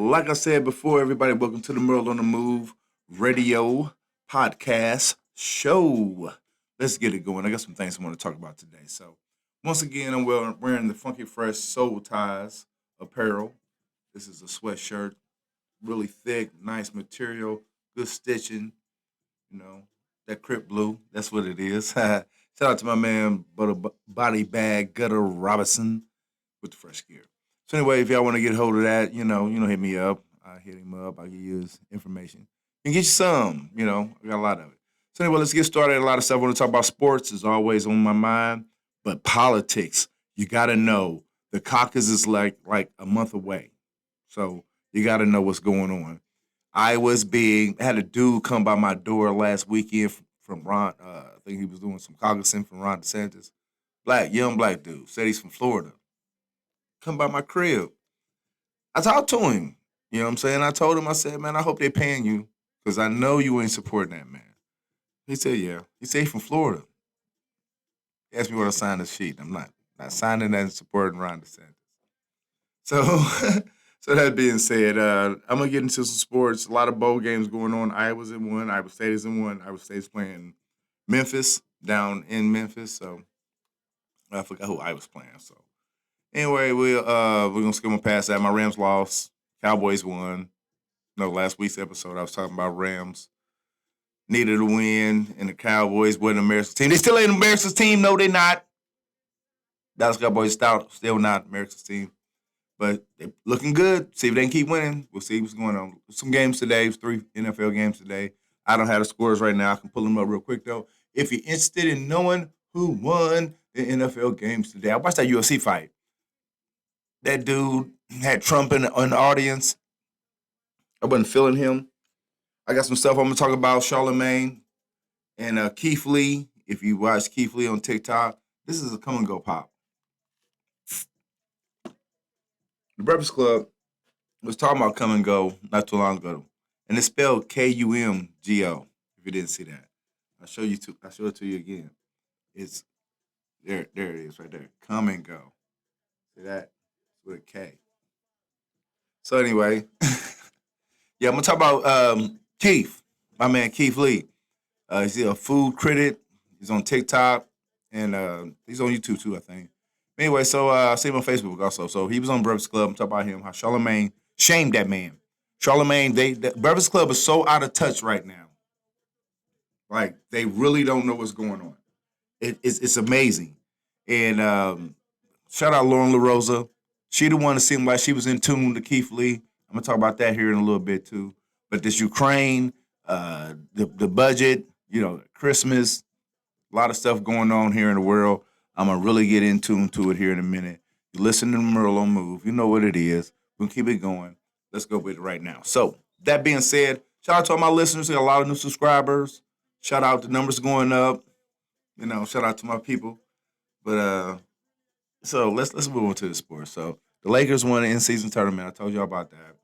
like I said before, everybody, welcome to the Merle on the Move radio podcast show. Let's get it going. I got some things I want to talk about today. So, once again, wearing the Funky Fresh Soul Ties apparel. This is a sweatshirt, really thick, nice material, good stitching. You know, that Crip Blue, that's what it is. Shout out to my man, Body Bag Gutter Robinson with the fresh gear. So anyway, if y'all want to get a hold of that, hit me up. I hit him up. I give you his information. And get you some. I got a lot of it. So anyway, let's get started. A lot of stuff I want to talk about. Sports is always on my mind, but politics, you got to know the caucus is like a month away. So you got to know what's going on. Iowa's big. Had a dude come by my door last weekend from Ron. I think he was doing some caucusing from Ron DeSantis. Young black dude. Said he's from Florida. Come by my crib. I talked to him. You know what I'm saying? I told him, I said, man, I hope they paying you because I know you ain't supporting that man. He said, yeah. He said he's from Florida. He asked me what I signed the sheet. I'm not signing that and supporting Ron DeSantis. So, so that being said, I'm gonna get into some sports. A lot of bowl games going on. Iowa's in one. Iowa State is in one. Iowa State's playing Memphis down in Memphis. So I forgot who Iowa's playing. So anyway, we're gonna skim past that. My Rams lost. Cowboys won. No, last week's episode I was talking about Rams needed a win, and the Cowboys wasn't America's team. They still ain't America's team. No, they're not. Dallas Cowboys still not America's team. But they're looking good. See if they can keep winning. We'll see what's going on. Some games today. 3 NFL games today. I don't have the scores right now. I can pull them up real quick, though. If you're interested in knowing who won the NFL games today, I watched that UFC fight. That dude had Trump in the audience. I wasn't feeling him. I got some stuff I'm going to talk about. Charlemagne and Keith Lee. If you watch Keith Lee on TikTok, this is a come and go pop. The Breakfast Club was talking about come and go not too long ago. And it's spelled Kumgo, if you didn't see that. I'll show it to you again. It's there it is right there. Come and go. See that? With a K. So anyway, yeah, I'm gonna talk about Keith, my man Keith Lee. He's a food critic. He's on TikTok and he's on YouTube too, I think. Anyway, so I see him on Facebook also. So he was on Breakfast Club. I'm talking about him. How Charlemagne shamed that man. Charlemagne, the Breakfast Club is so out of touch right now. Like they really don't know what's going on. It's amazing. And shout out Lauren LaRosa. She the one that seemed like she was in tune to Keith Lee. I'm gonna talk about that here in a little bit too. But this Ukraine, the budget, Christmas, a lot of stuff going on here in the world. I'm gonna really get in tune to it here in a minute. You listen to Merle on Move. You know what it is. We'll keep it going. Let's go with it right now. So that being said, shout out to all my listeners. We got a lot of new subscribers. Shout out the numbers going up. Shout out to my people. But so let's move on to the sports. So the Lakers won the in-season tournament. I told y'all about that.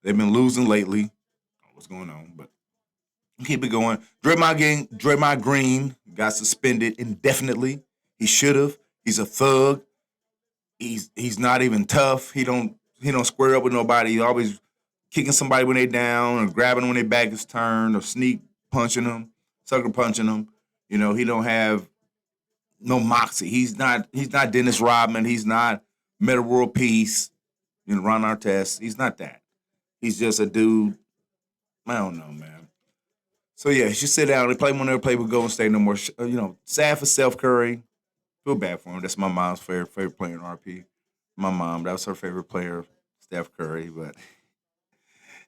They've been losing lately. I don't know what's going on, but keep it going. Draymond Green got suspended indefinitely. He should have. He's a thug. He's not even tough. He don't square up with nobody. He's always kicking somebody when they down or grabbing them when their back is turned or sneak punching them, sucker punching them. He don't have no moxie. He's not Dennis Rodman. He's not Meta World Peace. Ron Artest. He's not that. He's just a dude. I don't know, man. So yeah, he should sit down. They never play with Golden State no more. Sad for Steph Curry. Feel bad for him. That's my mom's favorite player in RP. My mom, that was her favorite player, Steph Curry. But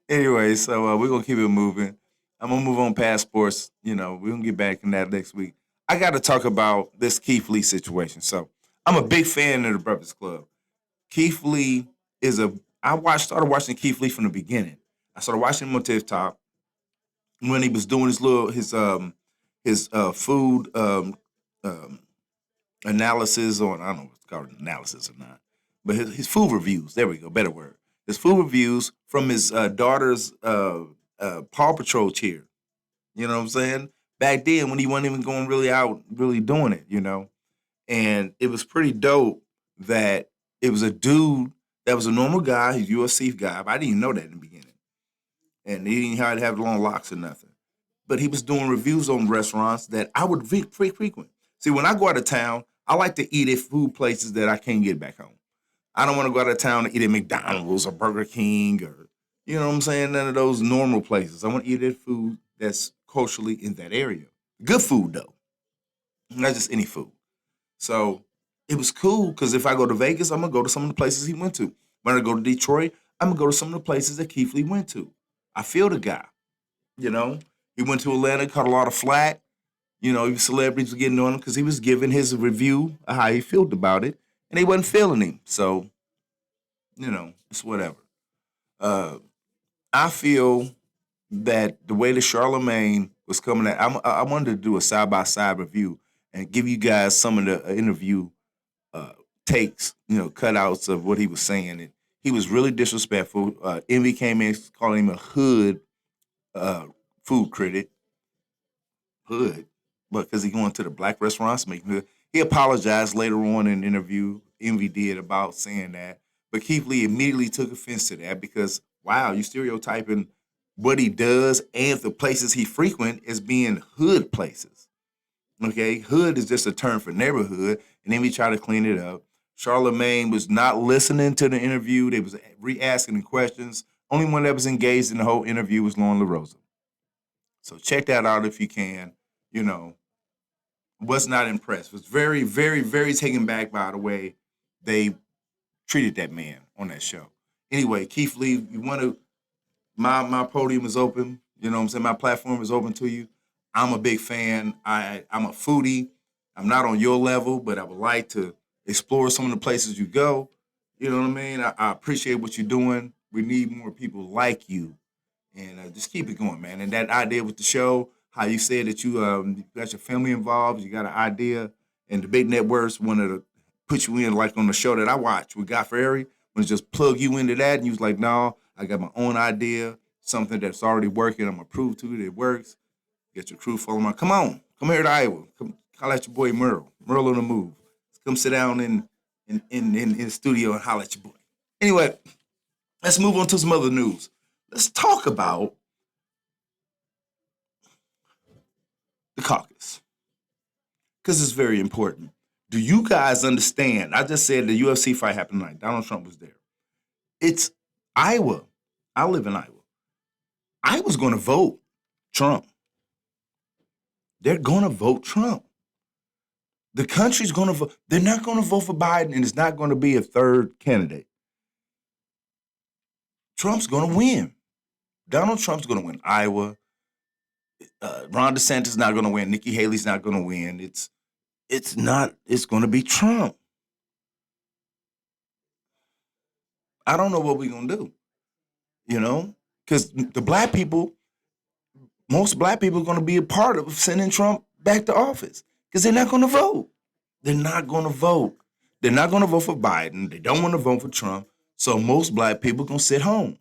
anyway, so we're gonna keep it moving. I'm gonna move on past sports. We're gonna get back in that next week. I got to talk about this Keith Lee situation. So I'm a big fan of the Breakfast Club. Keith Lee started watching Keith Lee from the beginning. I started watching him on TikTok when he was doing his food analysis on, I don't know if it's called analysis or not, but his food reviews. There we go, better word. His food reviews from his daughter's Paw Patrol cheer. You know what I'm saying? Back then when he wasn't even going really out, really doing it, And it was pretty dope that it was a dude that was a normal guy, he's a USC guy, but I didn't even know that in the and he didn't have long locks or nothing. But he was doing reviews on restaurants that I would frequent. See, when I go out of town, I like to eat at food places that I can't get back home. I don't want to go out of town and eat at McDonald's or Burger King or, you know what I'm saying, none of those normal places. I want to eat at food that's culturally in that area. Good food, though, not just any food. So it was cool because if I go to Vegas, I'm going to go to some of the places he went to. When I go to Detroit, I'm going to go to some of the places that Keith Lee went to. I feel the guy, you know. He went to Atlanta, caught a lot of flack. You know, celebrities were getting on him because he was giving his review of how he felt about it, and they wasn't feeling him. So, it's whatever. Uh, I feel that the way that Charlemagne was coming at, I wanted to do a side by side review and give you guys some of the interview uh, takes, cutouts of what he was saying. And he was really disrespectful. Envy came in calling him a hood uh, food critic, hood, but because he going to the black restaurants making hood. He apologized later on in an interview. Envy did about saying that, but Keith Lee immediately took offense to that because wow, you stereotyping what he does and the places he frequent as being hood places. Okay, hood is just a term for neighborhood, and then we try to clean it up. Charlemagne was not listening to the interview; they was re-asking the questions. Only one that was engaged in the whole interview was Lauren LaRosa. So check that out if you can. You know, was not impressed. Was very, very, very taken back by the way they treated that man on that show. Anyway, Keith Lee, you want to my podium is open. You know what I'm saying? My platform is open to you. I'm a big fan. I'm a foodie. I'm not on your level, but I would like to explore some of the places you go. You know what I mean? I appreciate what you're doing. We need more people like you, and just keep it going, man. And that idea with the show, how you said that you got your family involved, you got an idea, and the big networks wanted to put you in like on the show that I watch with Guy Fieri, want to just plug you into that, and you was like, no, I got my own idea, something that's already working. I'm gonna prove to you that it works. Get your crew following my. Come on, come here to Iowa. Come holler at your boy Merle. Merle on the move. Come sit down in the studio and holler at your boy. Anyway, let's move on to some other news. Let's talk about the caucus because it's very important. Do you guys understand? I just said the UFC fight happened tonight. Donald Trump was there. It's Iowa. I live in Iowa. I was going to vote Trump. They're going to vote Trump. The country's going to vote. They're not going to vote for Biden, and it's not going to be a third candidate. Trump's going to win. Donald Trump's going to win Iowa. Ron DeSantis is not going to win. Nikki Haley's not going to win. It's not. It's going to be Trump. I don't know what we're going to do. Because the black people, most black people are going to be a part of sending Trump back to office because they're not going to vote. They're not going to vote. They're not going to vote for Biden. They don't want to vote for Trump. So most black people are going to sit home.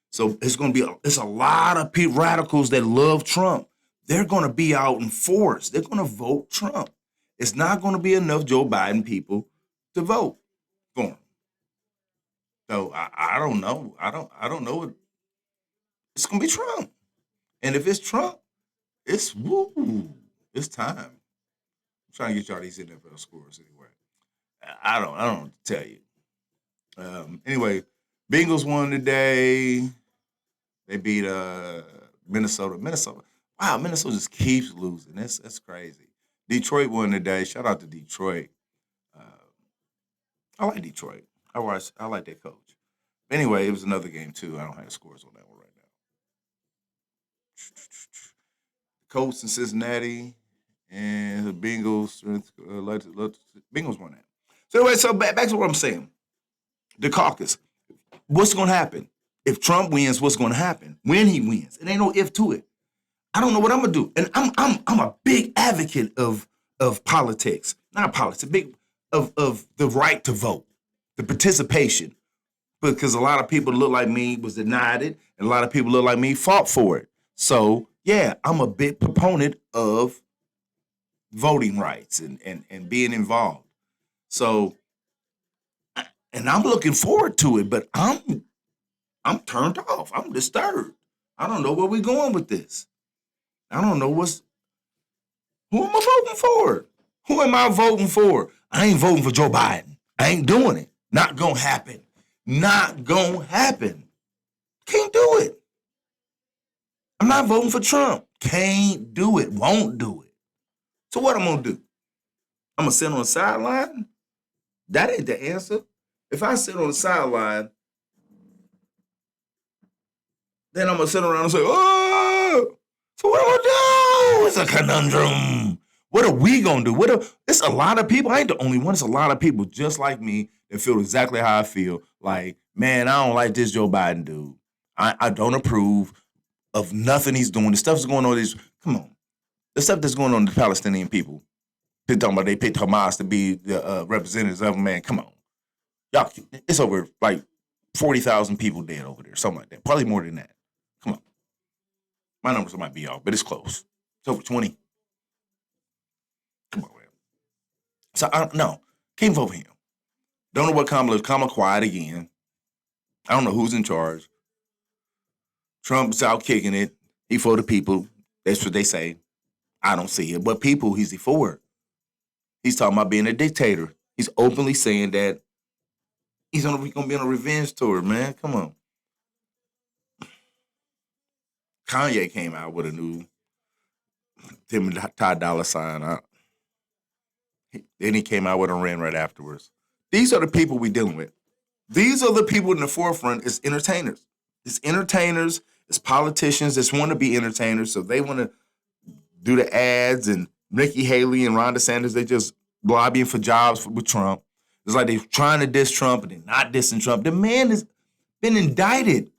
So it's going to be it's a lot of radicals that love Trump. They're going to be out in force. They're going to vote Trump. It's not going to be enough Joe Biden people to vote for him. So I don't know. I don't know. It's going to be Trump. And if it's Trump, it's woo. It's time. I'm trying to get y'all these NFL scores anyway. I don't tell you. Anyway, Bengals won today. They beat Minnesota. Minnesota. Wow, Minnesota just keeps losing. That's crazy. Detroit won today. Shout out to Detroit. Uh, I like Detroit. I like that coach. Anyway, it was another game too. I don't have the scores on that one right now. Colts in Cincinnati and the Bengals. Bengals won that. So anyway, so back to what I'm saying. The caucus. What's going to happen if Trump wins? What's going to happen when he wins? It ain't no if to it. I don't know what I'm gonna do, and I'm a big advocate of politics, not politics, big of the right to vote, the participation, because a lot of people look like me was denied it, and a lot of people look like me fought for it. So yeah, I'm a big proponent of voting rights and being involved. So, and I'm looking forward to it, but I'm turned off. I'm disturbed. I don't know where we're going with this. I don't know who am I voting for? Who am I voting for? I ain't voting for Joe Biden. I ain't doing it. Not gonna happen. Not gonna happen. Can't do it. I'm not voting for Trump. Can't do it. Won't do it. So what I'm gonna do? I'm gonna sit on the sideline? That ain't the answer. If I sit on the sideline, then I'm gonna sit around and say, oh, so what am I gonna do? It's a conundrum. What are we gonna do? It's a lot of people. I ain't the only one. It's a lot of people just like me that feel exactly how I feel. Like, man, I don't like this Joe Biden dude. I don't approve of nothing he's doing. The stuff that's going on is, come on. The stuff that's going on to the Palestinian people. They're talking about they picked Hamas to be the representatives of them, man. Come on. Y'all, it's over like 40,000 people dead over there. Something like that. Probably more than that. Come on. My numbers might be off, but it's close. It's over 20. Come on, man. So, no. Can't vote for him. Don't know what Kamala quiet again. I don't know who's in charge. Trump's out kicking it. He for the people. That's what they say. I don't see it. But people, he's he for. He's talking about being a dictator. He's openly saying that he's going to be on a revenge tour, man. Come on. Kanye came out with a new Tim and Ty Dolla $ign. Then he came out with a rant right afterwards. These are the people we're dealing with. These are the people in the forefront as entertainers. It's entertainers, it's politicians that want to be entertainers, so they want to do the ads, and Nikki Haley and Ron DeSantis, they just lobbying for jobs with Trump. It's like they're trying to diss Trump, and they're not dissing Trump. The man has been indicted.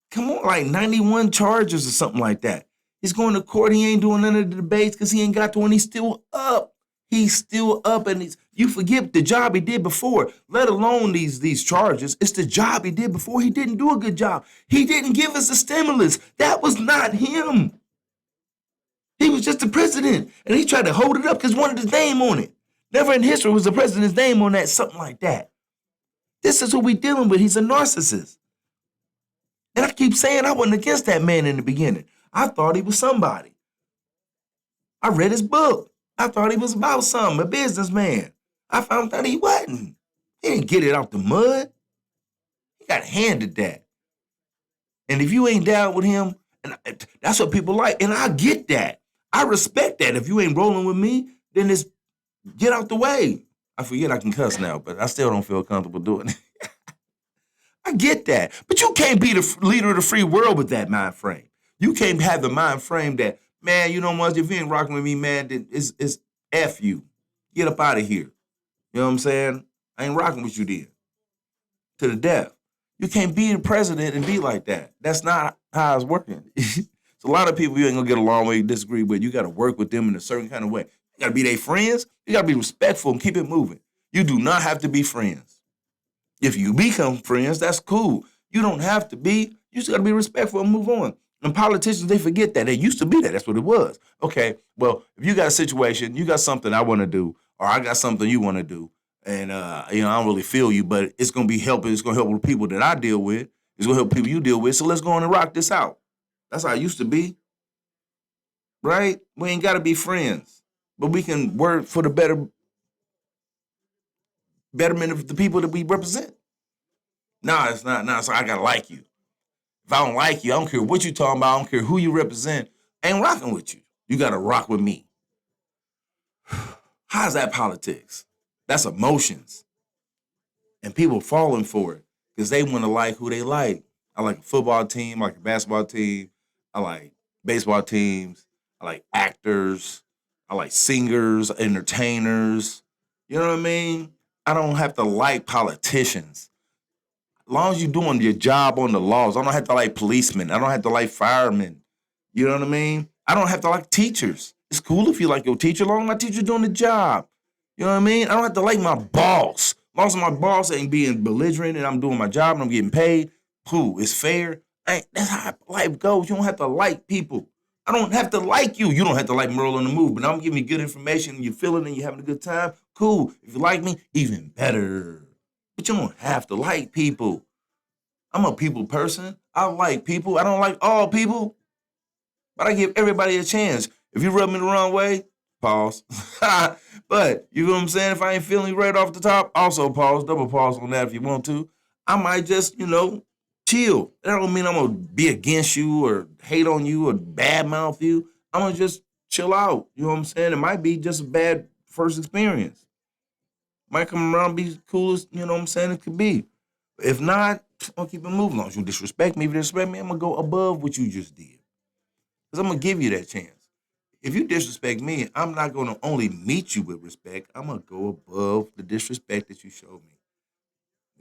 Come on, like 91 charges or something like that. He's going to court. He ain't doing none of the debates because he ain't got to one. He's still up. He's still up, and you forget the job he did before, let alone these charges. It's the job he did before. He didn't do a good job. He didn't give us the stimulus. That was not him. He was just the president, and he tried to hold it up because wanted his name on it. Never in history was the president's name on that, something like that. This is who we dealing with. He's a narcissist. And I keep saying I wasn't against that man in the beginning. I thought he was somebody. I read his book. I thought he was about something, a businessman. I found out he wasn't. He didn't get it out the mud. He got handed that. And if you ain't down with him, and that's what people like, and I get that. I respect that. If you ain't rolling with me, then it's get out the way. I forget I can cuss now, but I still don't feel comfortable doing it. I get that. But you can't be the leader of the free world with that mind frame. You can't have the mind frame that, man, you know what, if you ain't rocking with me, man, then it's F you. Get up out of here. You know what I'm saying? I ain't rocking with you then. To the death. You can't be the president and be like that. That's not how it's working. It's a lot of people you ain't gonna get along with, disagree with. You gotta work with them in a certain kind of way. You gotta be their friends. You gotta be respectful and keep it moving. You do not have to be friends. If you become friends, that's cool. You don't have to be. You just got to be respectful and move on. And politicians, they forget that. They used to be that. That's what it was. Okay, well, if you got a situation, you got something I want to do, or I got something you want to do, and I don't really feel you, but it's going to be helping. It's going to help with the people that I deal with. It's going to help people you deal with. So let's go on and rock this out. That's how it used to be, right? We ain't got to be friends, but we can work for the betterment of the people that we represent. Nah, it's not. Nah, so I gotta like you. If I don't like you, I don't care what you talking about. I don't care who you represent. I ain't rocking with you. You gotta rock with me. How's that politics? That's emotions. And people falling for it because they want to like who they like. I like a football team, I like a basketball team, I like baseball teams, I like actors, I like singers, entertainers. You know what I mean? I don't have to like politicians. As long as you're doing your job on the laws, I don't have to like policemen. I don't have to like firemen. You know what I mean? I don't have to like teachers. It's cool if you like your teacher, as long as my teacher's doing the job. You know what I mean? I don't have to like my boss. As long as my boss ain't being belligerent and I'm doing my job and I'm getting paid, cool, it's fair. That's how life goes. You don't have to like people. I don't have to like you. You don't have to like Merle on the Move, but I'm giving you good information and you're feeling and you're having a good time. Cool. If you like me, even better. But you don't have to like people. I'm a people person. I like people. I don't like all people, but I give everybody a chance. If you rub me the wrong way, pause. But you know what I'm saying? If I ain't feeling you right off the top, also pause, double pause on that if you want to. I might just, chill. That don't mean I'm gonna be against you or hate on you or badmouth you. I'm gonna just chill out. You know what I'm saying? It might be just a bad first experience. Might come around and be cool as, you know what I'm saying, it could be. If not, I'll keep it moving. As long as you disrespect me, if you disrespect me, I'm gonna go above what you just did. Because I'm gonna give you that chance. If you disrespect me, I'm not gonna only meet you with respect, I'm gonna go above the disrespect that you showed me.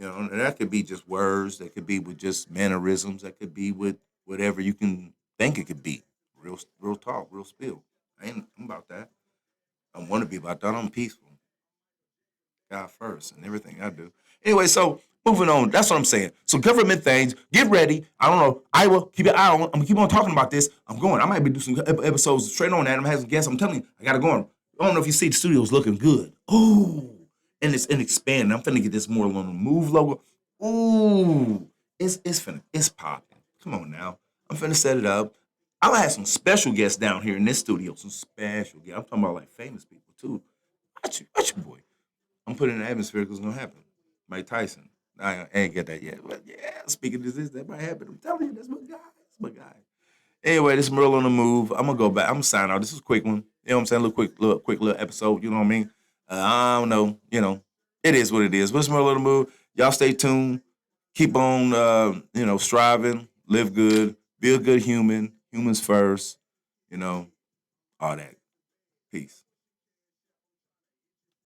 And that could be just words, that could be with just mannerisms, that could be with whatever you can think it could be. Real talk, real spill. I'm about that. I want to be about that. I'm peaceful. God first and everything I do. Anyway, so moving on. That's what I'm saying. So government things, get ready. I don't know. I will keep your eye on. I'm gonna keep on talking about this. I'm going. I might be doing some episodes straight on that. I'm having some guests. I'm telling you, I gotta go on. I don't know if you see the studio's looking good. Ooh, and it's expanding. I'm finna get this more along the move logo. Ooh, it's popping. Come on now. I'm finna set it up. I'm gonna have some special guests down here in this studio. Some special guests. I'm talking about like famous people too. Watch your boy. I'm putting in the atmosphere because it's gonna happen. Mike Tyson. I ain't get that yet. But yeah, speaking of this, that might happen. I'm telling you, that's my guy. That's my guy. Anyway, this is Merle on the move. I'm gonna go back. I'm gonna sign out. This is a quick one. You know what I'm saying? A quick little episode. You know what I mean? I don't know. It is what it is. But it's Merle on the move. Y'all stay tuned. Keep on, striving. Live good. Be a good human. Humans first. You know, all that. Peace.